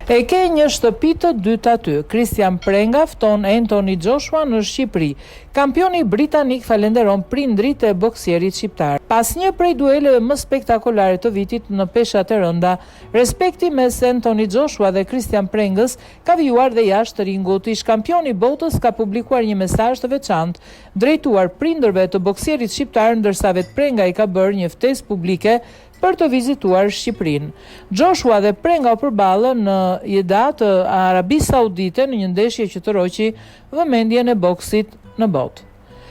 E ke një shtëpi të dytë aty. Christian Prenga fton Anthony Joshua në Shqipëri. Kampioni britanik falenderon prindrit e boksierit shqiptar. Pas një prej dueleve më spektakolare të vitit në peshat e rënda, respekti mes Anthony Joshua dhe Christian Prengës ka vijuar dhe jashtë ringut. Ish-kampioni botës ka publikuar një mesazh të veçantë drejtuar prindërve të boksierit shqiptar, ndërsa vetë Prenga i ka bërë një ftesë publike për të vizituar Shqipërinë. Joshua dhe Prenga u përballën në Jeddah të Arabisë Saudite në një ndeshje që tërhoqi vëmendjen e boksit në botë.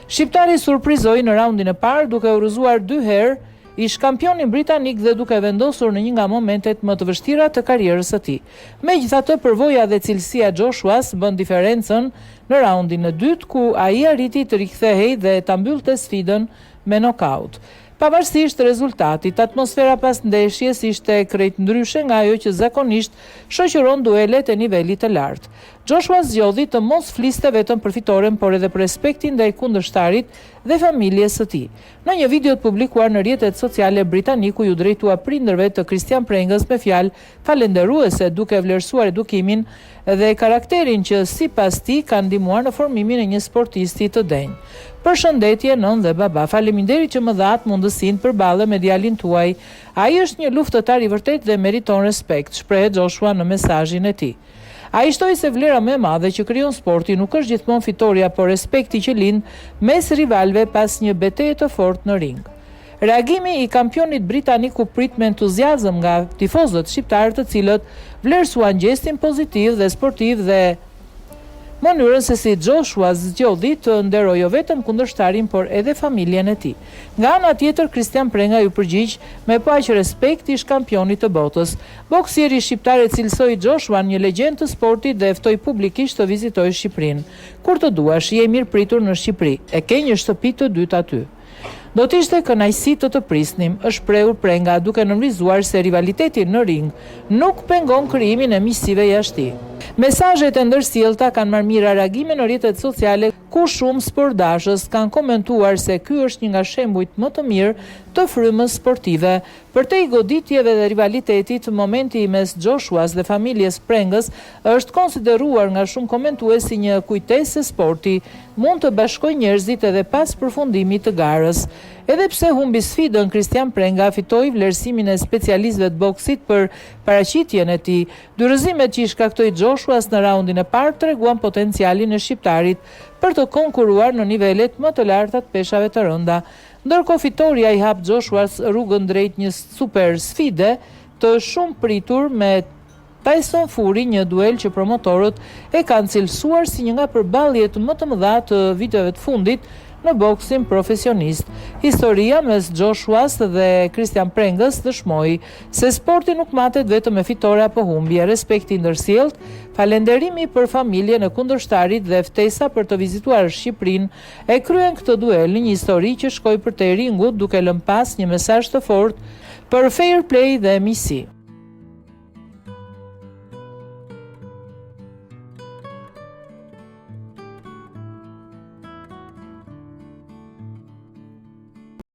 Shqiptari surprizoi në raundin e parë duke u rrëzuar 2 herë ish-kampionin britanik dhe duke vendosur në një nga momentet më të vështira të karrierës së tij. Megjithatë, përvoja dhe cilësia e Joshuas bën diferencën në raundin e dytë, ku ai arriti të rikthehej dhe ta mbyllte sfidën me nokaut. Pavarësisht rezultatit, atmosfera pas ndeshjes ishte krejt ndryshe nga ajo që zakonisht shoqëron duelet e nivelit të lartë. Joshua zgjodhi të mos fliste vetëm për fitoren, por edhe për respektin ndaj kundërshtarit dhe familjes së tij. Në një video të publikuar në rrjetet sociale, britaniku ju drejtua prindërve të Christian Prengës me fjalë falenderuese, duke vlerësuar edukimin dhe karakterin që sipas tij ka ndihmuar në formimin e një sportisti të denj. Përshëndetje nën dhe baba, faleminderit që më dhat mundësinë përballë me djalin tuaj. Ai është një luftëtar i vërtet dhe meriton respekt, shpreh Joshua në mesazhin e tij. Ai shtoi se vlera më e madhe që krijon sporti nuk është gjithmonë fitoria, por respekti që lind mes rivalëve pas një betejë të fortë në ring. Reagimi i kampionit britanik u prit me entuziazëm nga tifozët shqiptar, të cilët vlerësuan gjestin pozitiv dhe sportiv dhe mënyrën se si Joshua zgjodhi të nderojë jo vetëm kundërshtarin, por edhe familjen e tij. Nga ana tjetër, Christian Prenga ju përgjigj me paq respekt ish-kampionit të botës. Boksieri shqiptar e cilësoi Joshua një legjendë të sportit dhe ftoi publikisht të vizitojë Shqipërinë. Kur të duash, je mirë pritur në Shqipëri. E ke një shtëpi të dytë aty. Do t'ishte kënaqësi të prisnim, është shprehur Prenga, duke nënvizuar se rivaliteti në ring nuk pengon krijimin e miqësive jashtë. Mesazhet e ndërsjellta kanë marrë mira reagime në rrjetet sociale, ku shumë sportdashës kanë komentuar se ky është një nga shembujt më të mirë të frymës sportive. Përtej goditjeve dhe rivalitetit, momenti mes Joshuas dhe familjes Prengës është konsideruar nga shumë komentues si një kujtesë se sporti mund të bashkojë njerëzit edhe pas përfundimit të garës. Edhe pse humbi sfidën, Christian Prenga fitoi vlerësimin e specialistëve të boksit për paraqitjen e tij. Dyërëzimet që i shkaktoi Joshuas në raundin e parë treguan potencialin e shqiptarit për të konkuruar në nivelet më të larta të peshave të rënda. Ndërkohë, fitoria i hap Joshuas rrugën drejt një super sfide të shumë pritur me Tyson Fury, një duel që promotorët e kanë cilësuar si një nga përballjet më të mëdha të viteve të fundit në boksin profesionist. Historia mes Joshuas dhe Christian Prengës dëshmoi se sporti nuk matet vetëm me fitore apo humbje. Respekti ndërsjellët, falenderimi për familjen e kundërshtarit dhe ftesa për të vizituar Shqipërinë e kryen këtë duel në një histori që shkoi përtej ringut, duke lënë pas një mesazh të fortë për fair play dhe miqësi.